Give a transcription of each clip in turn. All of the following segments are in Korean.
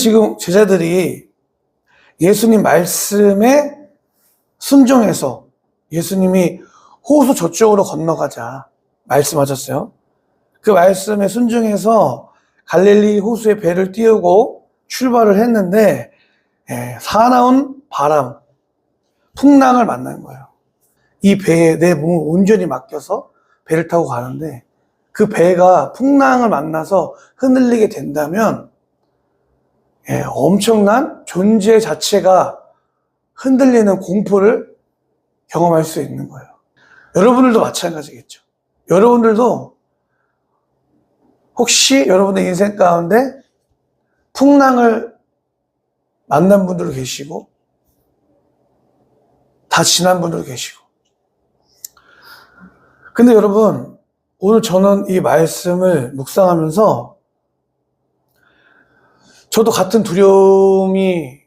지금 제자들이 예수님 말씀에 순종해서 예수님이 호수 저쪽으로 건너가자 말씀하셨어요. 그 말씀에 순종해서 갈릴리 호수에 배를 띄우고 출발을 했는데 사나운 바람, 풍랑을 만난 거예요. 이 배에 내 몸을 온전히 맡겨서 배를 타고 가는데 그 배가 풍랑을 만나서 흔들리게 된다면 엄청난 존재 자체가 흔들리는 공포를 경험할 수 있는 거예요. 여러분들도 마찬가지겠죠. 여러분들도 혹시 여러분의 인생 가운데 풍랑을 만난 분들도 계시고 다 지난 분들도 계시고, 근데 여러분 오늘 저는 이 말씀을 묵상하면서 저도 같은 두려움이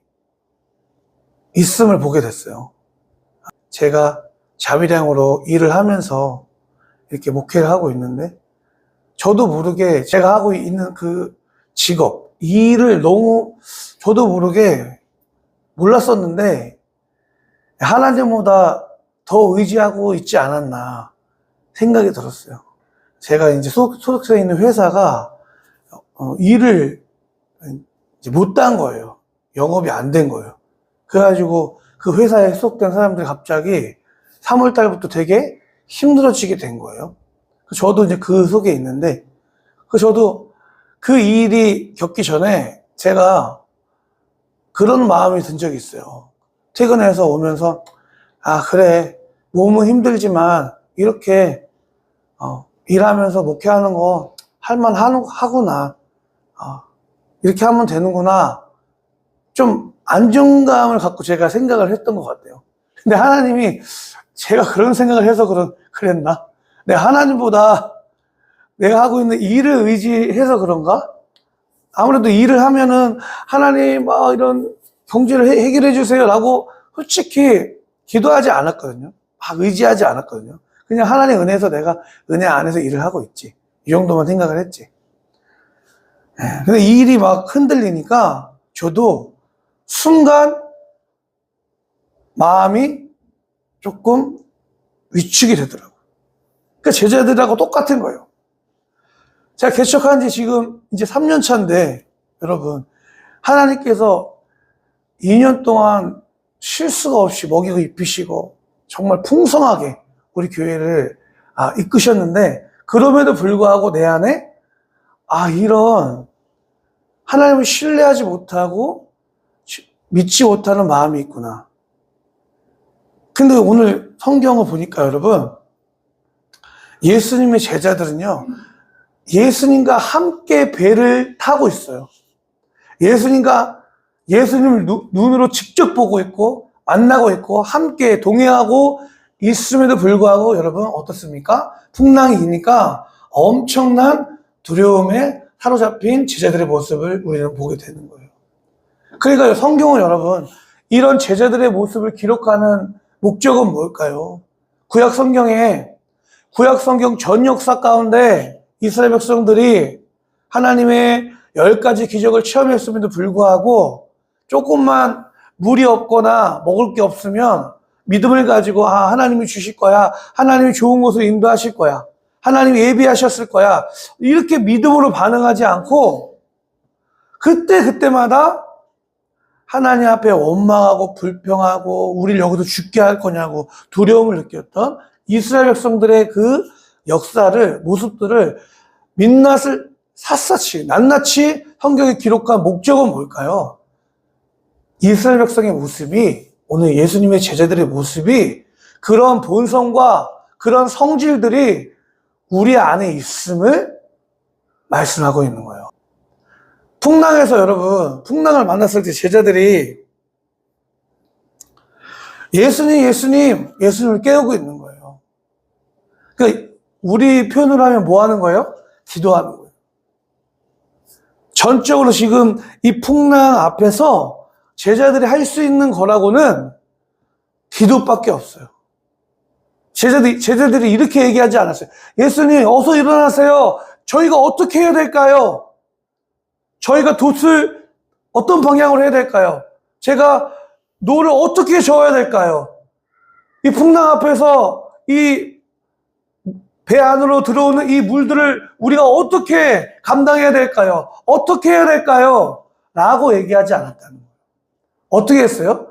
있음을 보게 됐어요. 제가 자비량으로 일을 하면서 이렇게 목회를 하고 있는데 저도 모르게 제가 하고 있는 그 직업, 이 일을 너무 저도 모르게 몰랐었는데 하나님보다 더 의지하고 있지 않았나 생각이 들었어요. 제가 이제 소속돼 있는 회사가 일을 못 딴 거예요. 영업이 안 된 거예요. 그래가지고 그 회사에 소속된 사람들이 갑자기 3월 달부터 되게 힘들어지게 된 거예요. 저도 이제 그 속에 있는데, 저도 그 일이 겪기 전에 제가 그런 마음이 든 적이 있어요. 퇴근해서 오면서, 아, 그래. 몸은 힘들지만, 이렇게, 일하면서 목회하는 거 할만하구나. 이렇게 하면 되는구나. 좀 안정감을 갖고 제가 생각을 했던 것 같아요. 근데 하나님이 제가 그런 생각을 해서 그랬나? 하나님보다 내가 하고 있는 일을 의지해서 그런가? 아무래도 일을 하면은 하나님 이런 경제를 해결해 주세요 라고 솔직히 기도하지 않았거든요. 의지하지 않았거든요. 그냥 하나님 은혜에서 내가 은혜 안에서 일을 하고 있지, 이 정도만 생각을 했지. 근데 이 일이 막 흔들리니까 저도 순간 마음이 조금 위축이 되더라고요. 그러니까 제자들하고 똑같은 거예요. 제가 개척한 지 지금 이제 3년 차인데, 여러분, 하나님께서 2년 동안 쉴 수가 없이 먹이고 입히시고 정말 풍성하게 우리 교회를 이끄셨는데, 그럼에도 불구하고 내 안에 이런 하나님을 신뢰하지 못하고 믿지 못하는 마음이 있구나. 근데 오늘 성경을 보니까 여러분, 예수님의 제자들은요, 예수님과 함께 배를 타고 있어요. 예수님을 눈으로 직접 보고 있고 만나고 있고 함께 동행하고 있음에도 불구하고 여러분 어떻습니까? 풍랑이 기니까 엄청난 두려움에 사로잡힌 제자들의 모습을 우리는 보게 되는 거예요. 그러니까 성경은 여러분, 이런 제자들의 모습을 기록하는 목적은 뭘까요? 구약 성경 전 역사 가운데 이스라엘 백성들이 하나님의 10가지 기적을 체험했음에도 불구하고 조금만 물이 없거나 먹을 게 없으면 믿음을 가지고 하나님이 주실 거야, 하나님이 좋은 곳으로 인도하실 거야, 하나님이 예비하셨을 거야, 이렇게 믿음으로 반응하지 않고 그때마다 하나님 앞에 원망하고 불평하고 우리를 여기서 죽게 할 거냐고 두려움을 느꼈던 이스라엘 백성들의 그 역사를, 모습들을 민낯을 낱낱이 성경에 기록한 목적은 뭘까요? 이스라엘 백성의 모습이, 오늘 예수님의 제자들의 모습이, 그런 본성과 그런 성질들이 우리 안에 있음을 말씀하고 있는 거예요. 풍랑에서 여러분, 풍랑을 만났을 때 제자들이 예수님을 깨우고 있는 거예요. 그러니까 우리 표현으로 하면 뭐 하는 거예요? 기도하는 거예요. 전적으로 지금 이 풍랑 앞에서 제자들이 할 수 있는 거라고는 기도밖에 없어요. 제자들이 이렇게 얘기하지 않았어요. 예수님, 어서 일어나세요. 저희가 어떻게 해야 될까요? 저희가 돛을 어떤 방향으로 해야 될까요? 제가 노를 어떻게 저어야 될까요? 이 풍랑 앞에서 이 배 안으로 들어오는 이 물들을 우리가 어떻게 감당해야 될까요? 어떻게 해야 될까요? 라고 얘기하지 않았다는 거예요. 어떻게 했어요?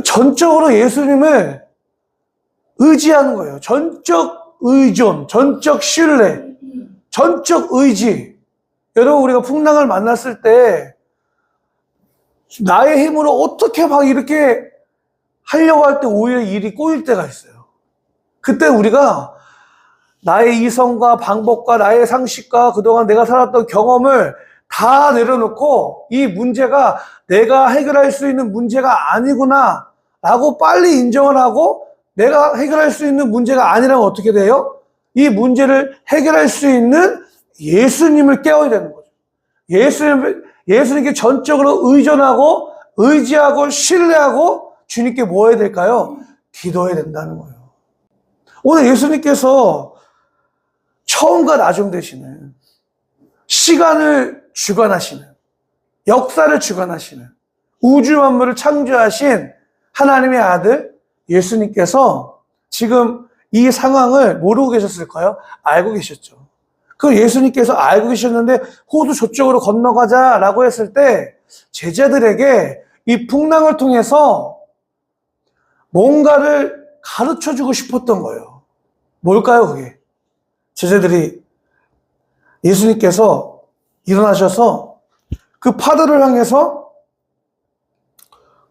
전적으로 예수님을 의지하는 거예요. 전적 의존, 전적 신뢰, 전적 의지. 여러분, 우리가 풍랑을 만났을 때 나의 힘으로 어떻게 막 이렇게 하려고 할 때 오히려 일이 꼬일 때가 있어요. 그때 우리가 나의 이성과 방법과 나의 상식과 그동안 내가 살았던 경험을 다 내려놓고 이 문제가 내가 해결할 수 있는 문제가 아니구나 라고 빨리 인정을 하고, 내가 해결할 수 있는 문제가 아니라면 어떻게 돼요? 이 문제를 해결할 수 있는 예수님을 깨워야 되는 거죠. 예수님께 전적으로 의존하고 의지하고 신뢰하고 주님께 뭐 해야 될까요? 기도해야 된다는 거예요. 오늘 예수님께서 처음과 나중 되시는, 시간을 주관하시는, 역사를 주관하시는, 우주 만물을 창조하신 하나님의 아들 예수님께서 지금 이 상황을 모르고 계셨을까요? 알고 계셨죠. 그 예수님께서 알고 계셨는데 호수 저쪽으로 건너가자라고 했을 때 제자들에게 이 풍랑을 통해서 뭔가를 가르쳐주고 싶었던 거예요. 뭘까요, 그게? 제자들이, 예수님께서 일어나셔서 그 파도를 향해서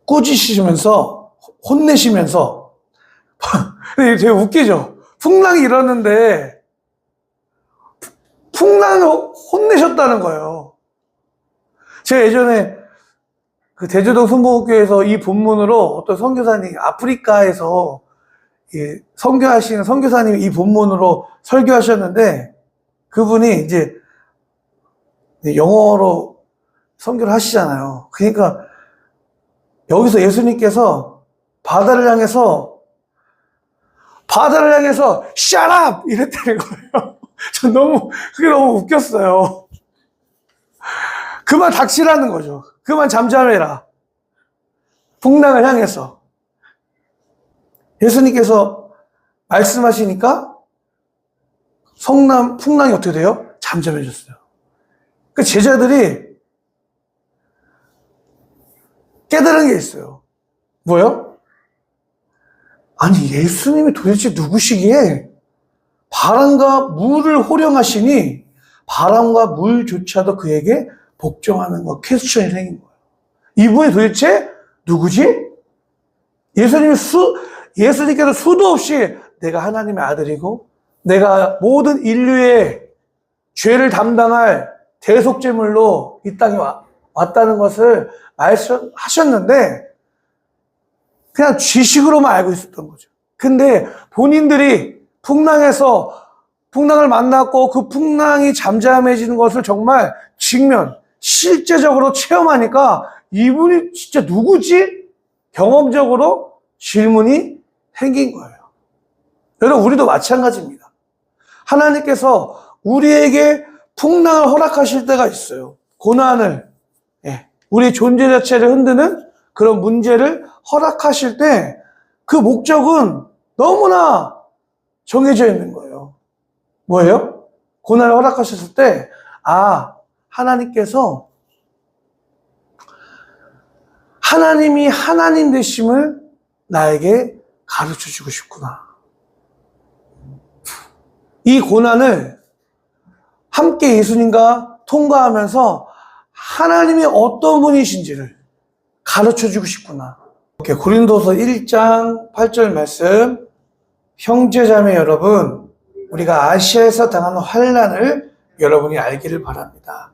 꾸짖으시면서 혼내시면서 되게 웃기죠. 풍랑이 일었는데 풍랑을 혼내셨다는 거예요. 제가 예전에 그 대저동 순복음교회에서 이 본문으로 어떤 선교사님, 아프리카에서 선교하시는 선교사님이 이 본문으로 설교하셨는데, 그분이 이제 영어로 선교를 하시잖아요. 그러니까 여기서 예수님께서 바다를 향해서 shut up! 이랬다는 거예요. 그게 너무 웃겼어요. 그만 닥치라는 거죠. 그만 잠잠해라. 풍랑을 향해서. 예수님께서 말씀하시니까 풍랑이 어떻게 돼요? 잠잠해졌어요. 그 제자들이 깨달은 게 있어요. 뭐요? 아니, 예수님이 도대체 누구시기에 바람과 물을 호령하시니 바람과 물조차도 그에게 복종하는 거, 퀘스천이 생긴 거예요. 이분이 도대체 누구지? 예수님께서 수도 없이 내가 하나님의 아들이고 내가 모든 인류의 죄를 담당할 대속제물로 이 땅에 왔다는 것을 말씀하셨는데 그냥 지식으로만 알고 있었던 거죠. 근데 본인들이 풍랑을 만났고 그 풍랑이 잠잠해지는 것을 정말 실제적으로 체험하니까 이분이 진짜 누구지? 경험적으로 질문이 생긴 거예요. 여러분, 우리도 마찬가지입니다. 하나님께서 우리에게 풍랑을 허락하실 때가 있어요. 고난을, 우리 존재 자체를 흔드는 그런 문제를 허락하실 때 그 목적은 너무나 정해져 있는 거예요. 뭐예요? 고난을 허락하셨을 때, 하나님께서 하나님이 하나님 되심을 나에게 가르쳐 주고 싶구나. 이 고난을 함께 예수님과 통과하면서 하나님이 어떤 분이신지를 가르쳐 주고 싶구나. 고린도서 1장 8절 말씀, 형제자매 여러분, 우리가 아시아에서 당하는 환난을 여러분이 알기를 바랍니다.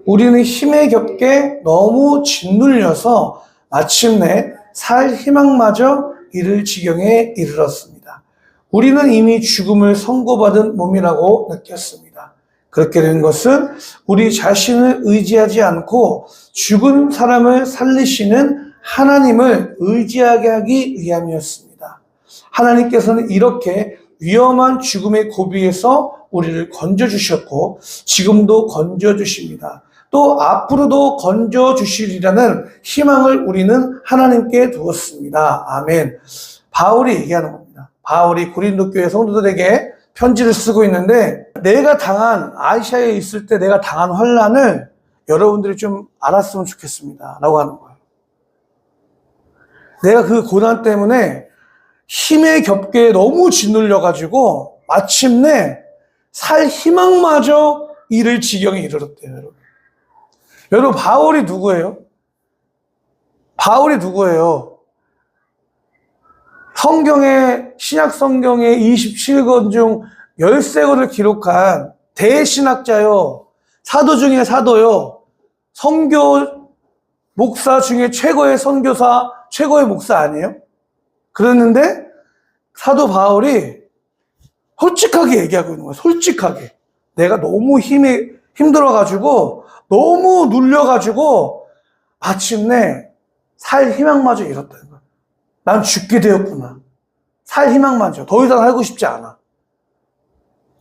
우리는 힘에 겹게 너무 짓눌려서 마침내 살 희망마저 잃을 지경에 이르렀습니다. 우리는 이미 죽음을 선고받은 몸이라고 느꼈습니다. 그렇게 된 것은 우리 자신을 의지하지 않고 죽은 사람을 살리시는 하나님을 의지하게 하기 위함이었습니다. 하나님께서는 이렇게 위험한 죽음의 고비에서 우리를 건져주셨고 지금도 건져주십니다. 또 앞으로도 건져주시리라는 희망을 우리는 하나님께 두었습니다. 아멘. 바울이 얘기하는 겁니다. 바울이 고린도 교회 성도들에게 편지를 쓰고 있는데, 내가 당한, 아시아에 있을 때 내가 당한 환난을 여러분들이 좀 알았으면 좋겠습니다 라고 하는 거예요. 내가 그 고난 때문에 힘에 겹게 너무 짓눌려가지고 마침내 살 희망마저 잃을 지경에 이르렀대요. 여러분, 바울이 누구예요? 바울이 누구예요? 신약 성경의 27권 중 13권을 기록한 대신학자요, 사도 중에 사도요, 선교 목사 중에 최고의 선교사, 최고의 목사 아니에요? 그랬는데 사도 바울이 솔직하게 얘기하고 있는 거예요. 솔직하게. 내가 너무 힘들어가지고, 너무 눌려가지고 마침내 살 희망마저 잃었다는 거예요. 난 죽게 되었구나. 살 희망마저. 더 이상 살고 싶지 않아.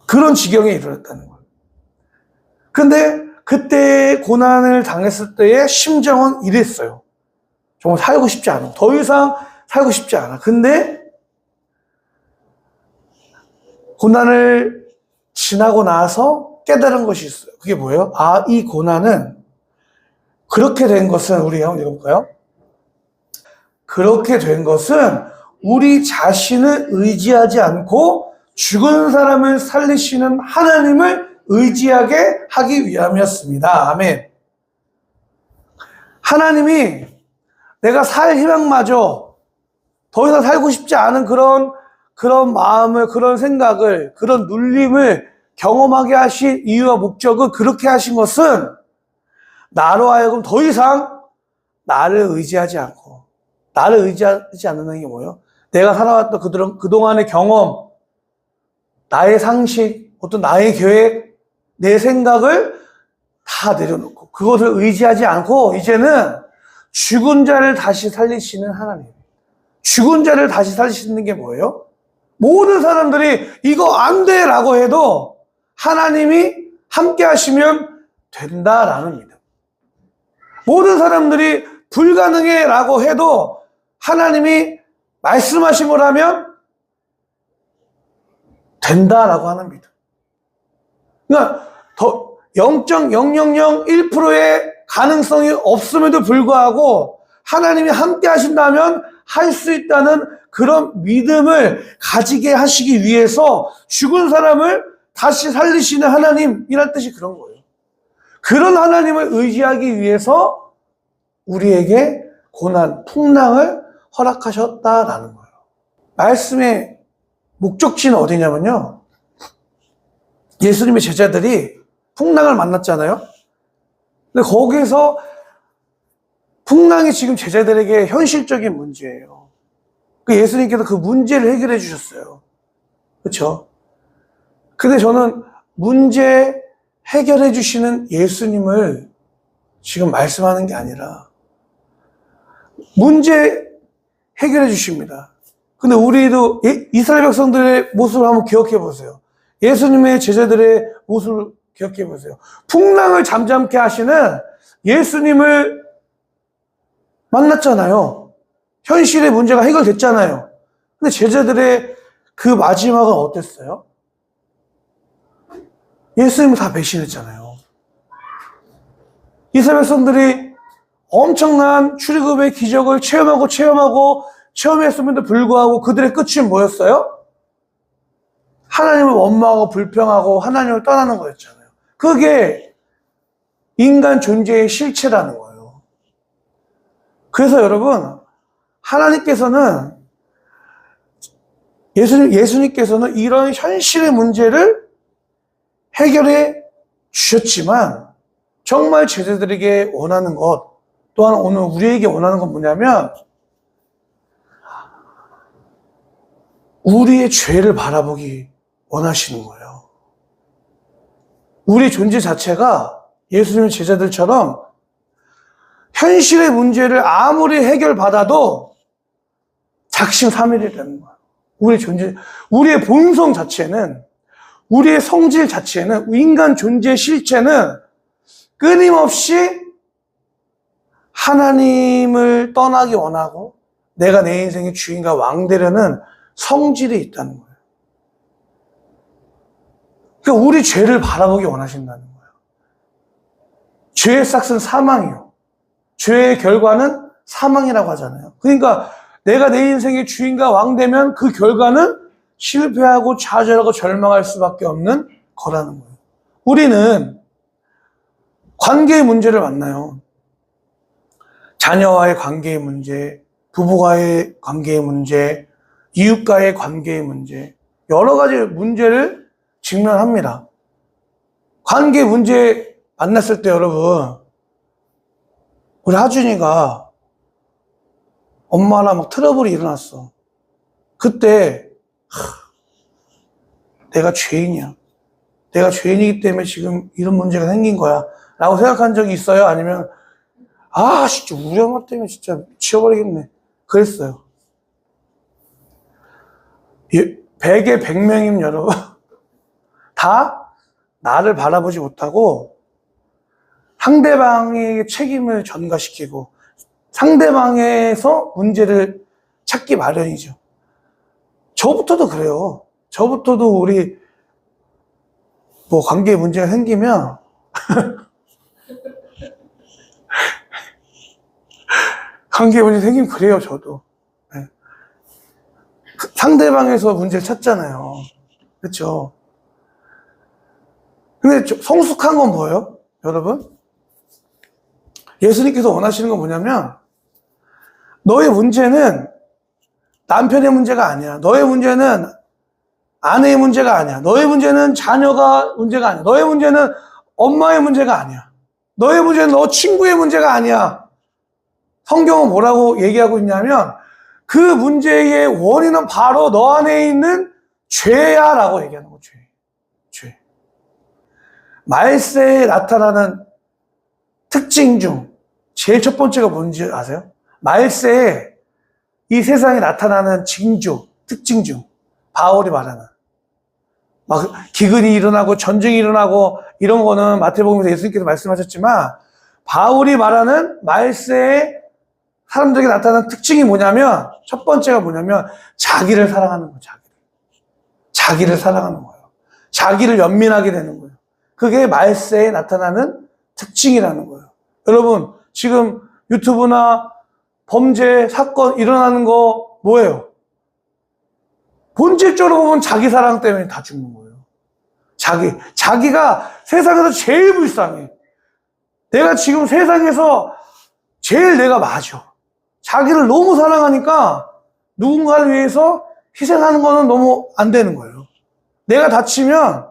그런 지경에 이르렀다는 거예요. 근데 그때 고난을 당했을 때의 심정은 이랬어요. 정말 살고 싶지 않아. 더 이상 살고 싶지 않아. 근데 고난을 지나고 나서 깨달은 것이 있어요. 그게 뭐예요? 아, 이 고난은, 그렇게 된 것은, 우리 한번 읽어볼까요? 그렇게 된 것은 우리 자신을 의지하지 않고 죽은 사람을 살리시는 하나님을 의지하게 하기 위함이었습니다. 아멘. 하나님이 내가 살 희망마저 더 이상 살고 싶지 않은 그런 마음을, 그런 생각을, 그런 눌림을 경험하게 하신 이유와 목적은, 그렇게 하신 것은 나로 하여금 더 이상 나를 의지하지 않고, 나를 의지하지 않는 게 뭐예요? 내가 살아왔던 그동안의 경험, 나의 상식, 어떤 나의 계획, 내 생각을 다 내려놓고 그것을 의지하지 않고 이제는 죽은 자를 다시 살리시는 하나님. 죽은 자를 다시 살리시는 게 뭐예요? 모든 사람들이 이거 안 돼 라고 해도 하나님이 함께 하시면 된다라는 믿음. 모든 사람들이 불가능해 라고 해도 하나님이 말씀하신 거라면 된다라고 하는 믿음. 그러니까 0.0001%의 가능성이 없음에도 불구하고 하나님이 함께 하신다면 할 수 있다는 그런 믿음을 가지게 하시기 위해서 죽은 사람을 다시 살리시는 하나님이란 뜻이 그런 거예요. 그런 하나님을 의지하기 위해서 우리에게 고난, 풍랑을 허락하셨다라는 거예요. 말씀의 목적지는 어디냐면요, 예수님의 제자들이 풍랑을 만났잖아요. 근데 거기서 풍랑이 지금 제자들에게 현실적인 문제예요. 예수님께서 그 문제를 해결해 주셨어요. 그렇죠? 근데 저는 문제 해결해 주시는 예수님을 지금 말씀하는 게 아니라 문제 해결해 주십니다. 근데 우리도 이스라엘 백성들의 모습을 한번 기억해 보세요. 예수님의 제자들의 모습을 기억해 보세요. 풍랑을 잠잠케 하시는 예수님을 만났잖아요. 현실의 문제가 해결됐잖아요. 근데 제자들의 그 마지막은 어땠어요? 예수님을 다 배신했잖아요. 이스라엘 백성들이 엄청난 출애굽의 기적을 체험했음에도 불구하고 그들의 끝이 뭐였어요? 하나님을 원망하고 불평하고 하나님을 떠나는 거였잖아요. 그게 인간 존재의 실체라는 거예요. 그래서 여러분, 하나님께서는, 예수님께서는 이런 현실의 문제를 해결해 주셨지만 정말 제자들에게 원하는 것, 또한 오늘 우리에게 원하는 건 뭐냐면 우리의 죄를 바라보기 원하시는 거예요. 우리 존재 자체가 예수님의 제자들처럼 현실의 문제를 아무리 해결받아도 작심삼일이라는 거예요. 우리 존재, 우리의 본성 자체는, 우리의 성질 자체는, 인간 존재의 실체는 끊임없이 하나님을 떠나기 원하고 내가 내 인생의 주인과 왕 되려는 성질이 있다는 거예요. 그러니까 우리 죄를 바라보기 원하신다는 거예요. 죄의 싹은 사망이요. 죄의 결과는 사망이라고 하잖아요. 그러니까 내가 내 인생의 주인과 왕 되면 그 결과는 실패하고 좌절하고 절망할 수밖에 없는 거라는 거예요. 우리는 관계의 문제를 만나요. 자녀와의 관계의 문제, 부부와의 관계의 문제, 이웃과의 관계의 문제, 여러 가지 문제를 직면합니다. 관계 문제 만났을 때 여러분, 우리 하준이가 엄마랑 막 트러블이 일어났어. 그때 내가 죄인이야. 내가 죄인이기 때문에 지금 이런 문제가 생긴 거야 라고 생각한 적이 있어요? 아니면 진짜 우리 엄마 때문에 진짜 미쳐버리겠네 그랬어요? 100에 100명이면 여러분 다 나를 바라보지 못하고 상대방의 책임을 전가시키고 상대방에서 문제를 찾기 마련이죠. 저부터도 그래요. 저부터도 우리 뭐 관계에 문제가 생기면 관계에 문제 생기면 그래요. 저도 네. 상대방에서 문제를 찾잖아요. 그렇죠? 근데 성숙한 건 뭐예요? 여러분? 예수님께서 원하시는 건 뭐냐면 너의 문제는 남편의 문제가 아니야. 너의 문제는 아내의 문제가 아니야. 너의 문제는 자녀가 문제가 아니야. 너의 문제는 엄마의 문제가 아니야. 너의 문제는 너 친구의 문제가 아니야. 성경은 뭐라고 얘기하고 있냐면 그 문제의 원인은 바로 너 안에 있는 죄야 라고 얘기하는 거죠. 죄. 말세에 나타나는 특징 중 제일 첫 번째가 뭔지 아세요? 말세에 이 세상에 나타나는 징조, 특징 중 바울이 말하는 막 기근이 일어나고 전쟁이 일어나고 이런 거는 마태복음에서 예수님께서 말씀하셨지만 바울이 말하는 말세에 사람들에게 나타나는 특징이 뭐냐면 첫 번째가 뭐냐면 자기를 사랑하는 거예요. 자기를 사랑하는 거예요. 자기를 연민하게 되는 거예요. 그게 말세에 나타나는 특징이라는 거예요. 여러분 지금 유튜브나 범죄, 사건 일어나는 거 뭐예요? 본질적으로 보면 자기 사랑 때문에 다 죽는 거예요. 자기가 세상에서 제일 불쌍해. 내가 지금 세상에서 제일 내가 맞아. 자기를 너무 사랑하니까 누군가를 위해서 희생하는 거는 너무 안 되는 거예요. 내가 다치면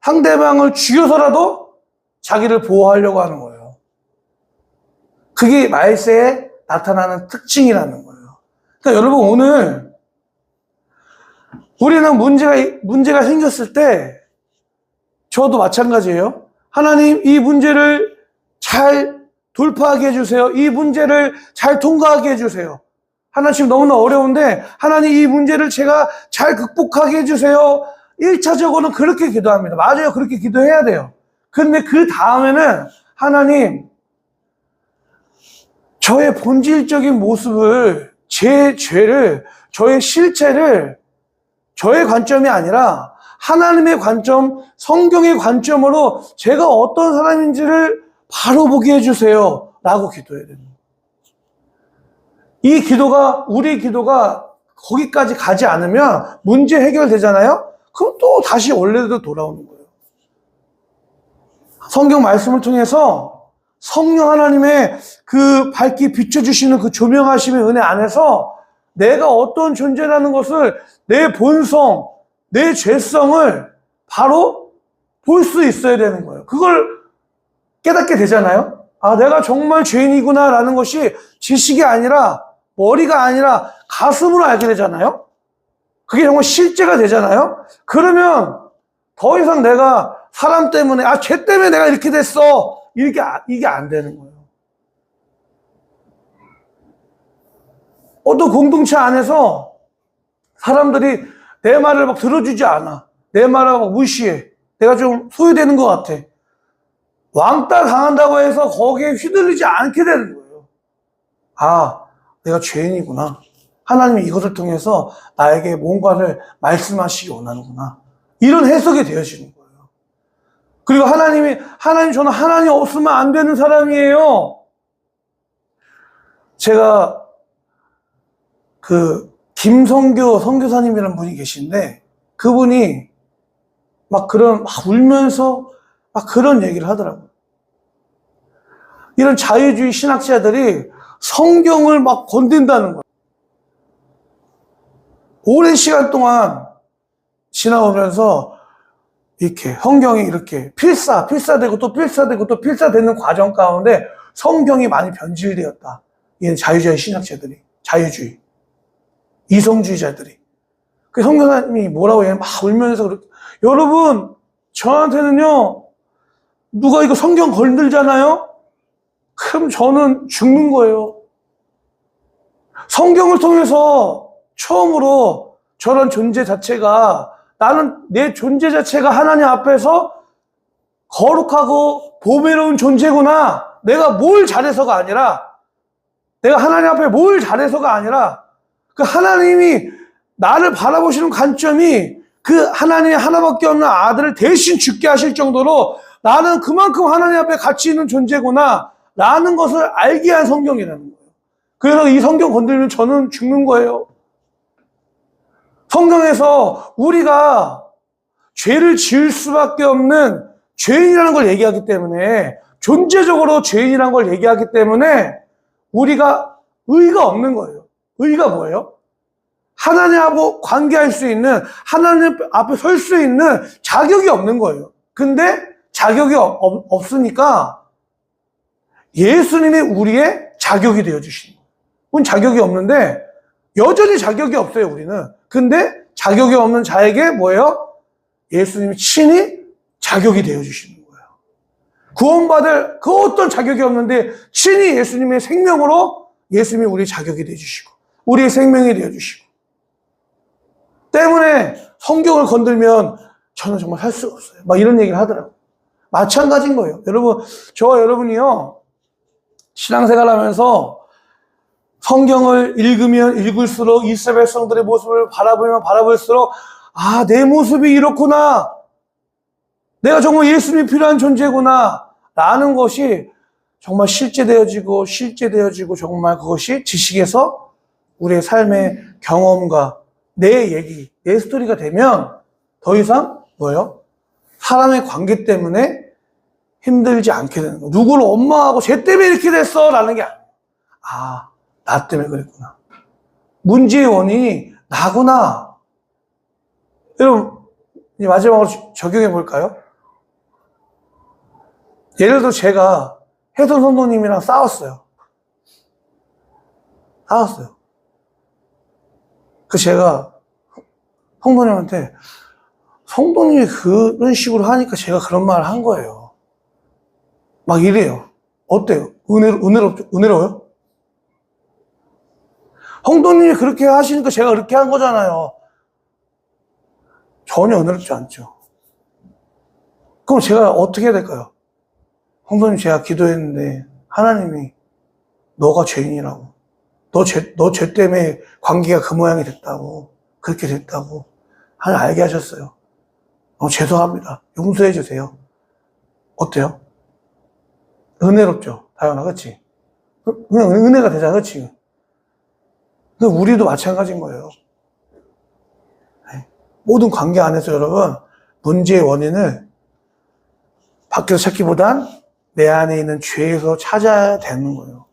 상대방을 죽여서라도 자기를 보호하려고 하는 거예요. 그게 말세에 나타나는 특징이라는 거예요. 그러니까 여러분 오늘 우리는 문제가 생겼을 때 저도 마찬가지예요. 하나님 이 문제를 잘 돌파하게 해주세요. 이 문제를 잘 통과하게 해주세요. 하나님 지금 너무나 어려운데 하나님 이 문제를 제가 잘 극복하게 해주세요. 1차적으로는 그렇게 기도합니다. 맞아요. 그렇게 기도해야 돼요. 근데 그 다음에는 하나님 저의 본질적인 모습을, 제 죄를, 저의 실체를 저의 관점이 아니라 하나님의 관점, 성경의 관점으로 제가 어떤 사람인지를 바로 보게 해주세요. 라고 기도해야 됩니다. 이 기도가, 우리 기도가 거기까지 가지 않으면 문제 해결되잖아요? 그럼 또 다시 원래대로 돌아오는 거예요. 성경 말씀을 통해서 성령 하나님의 그 밝게 비춰주시는 그 조명하심의 은혜 안에서 내가 어떤 존재라는 것을 내 본성, 내 죄성을 바로 볼 수 있어야 되는 거예요. 그걸 깨닫게 되잖아요. 내가 정말 죄인이구나 라는 것이 지식이 아니라 머리가 아니라 가슴으로 알게 되잖아요. 그게 정말 실제가 되잖아요. 그러면 더 이상 내가 사람 때문에 죄 때문에 내가 이렇게 됐어 이게 안 되는 거예요. 어떤 공동체 안에서 사람들이 내 말을 막 들어주지 않아. 내 말을 막 무시해. 내가 좀 소외되는 것 같아. 왕따 당한다고 해서 거기에 휘둘리지 않게 되는 거예요. 아, 내가 죄인이구나. 하나님이 이것을 통해서 나에게 뭔가를 말씀하시기 원하는구나. 이런 해석이 되어지는 거예요. 그리고 하나님, 저는 하나님 없으면 안 되는 사람이에요. 제가 김성교 선교사님이라는 분이 계신데, 그분이 막 울면서 막 그런 얘기를 하더라고요. 이런 자유주의 신학자들이 성경을 막 건든다는 거예요. 오랜 시간 동안 지나오면서 이렇게 성경이 이렇게 필사되고 또 필사되고 또 필사되는 과정 가운데 성경이 많이 변질되었다. 이게 자유주의 신학자들이, 자유주의, 이성주의자들이. 그 성교사님이 뭐라고 해요? 막 울면서 그렇게. 여러분, 저한테는요, 누가 이거 성경 건들잖아요? 그럼 저는 죽는 거예요. 성경을 통해서 처음으로 저런 존재 자체가, 나는 내 존재 자체가 하나님 앞에서 거룩하고 보배로운 존재구나. 내가 뭘 잘해서가 아니라, 내가 하나님 앞에 뭘 잘해서가 아니라, 그 하나님이 나를 바라보시는 관점이 그 하나님의 하나밖에 없는 아들을 대신 죽게 하실 정도로 나는 그만큼 하나님 앞에 가치 있는 존재구나 라는 것을 알게 한 성경이라는 거예요. 그래서 이 성경 건들면 저는 죽는 거예요. 성경에서 우리가 죄를 지을 수밖에 없는 죄인이라는 걸 얘기하기 때문에, 존재적으로 죄인이라는 걸 얘기하기 때문에 우리가 의가 없는 거예요. 의가 뭐예요? 하나님하고 관계할 수 있는, 하나님 앞에 설 수 있는 자격이 없는 거예요. 근데 자격이 없으니까 예수님이 우리의 자격이 되어주시는 거예요. 우린 자격이 없는데 여전히 자격이 없어요, 우리는. 근데 자격이 없는 자에게 뭐예요? 예수님이 친히 자격이 되어주시는 거예요. 구원받을 그 어떤 자격이 없는데 친히 예수님의 생명으로 예수님이 우리의 자격이 되어주시고 우리의 생명이 되어주시고, 때문에 성경을 건들면 저는 정말 살 수가 없어요. 막 이런 얘기를 하더라고요. 마찬가지인 거예요. 여러분, 저와 여러분이요, 신앙생활 하면서 성경을 읽으면 읽을수록 이스라엘 백성들의 모습을 바라보면 바라볼수록, 아, 내 모습이 이렇구나. 내가 정말 예수님이 필요한 존재구나. 라는 것이 정말 실제되어지고 정말 그것이 지식에서 우리의 삶의 경험과 내 얘기, 내 스토리가 되면 더 이상 뭐예요? 사람의 관계 때문에 힘들지 않게 되는 거예요. 누구를 원망하고 쟤 때문에 이렇게 됐어 라는 게 아니에요. 아, 나 때문에 그랬구나. 문제의 원인이 나구나. 여러분, 이제 마지막으로 적용해 볼까요? 예를 들어 제가 혜선 선도님이랑 싸웠어요. 그 제가 성도님한테, 성도님이 그런 식으로 하니까 제가 그런 말을 한 거예요. 막 이래요. 어때요? 은혜로워요? 성도님이 그렇게 하시니까 제가 그렇게 한 거잖아요. 전혀 은혜롭지 않죠. 그럼 제가 어떻게 해야 될까요? 성도님, 제가 기도했는데 하나님이 너가 죄인이라고, 너 죄 때문에 관계가 그 모양이 됐다고, 그렇게 됐다고 하나님 알게 하셨어요. 죄송합니다. 용서해 주세요. 어때요? 은혜롭죠? 다현아, 그치? 그냥 은혜가 되잖아, 그치? 근데 우리도 마찬가지인 거예요. 모든 관계 안에서 여러분, 문제의 원인을 밖에서 찾기보단 내 안에 있는 죄에서 찾아야 되는 거예요.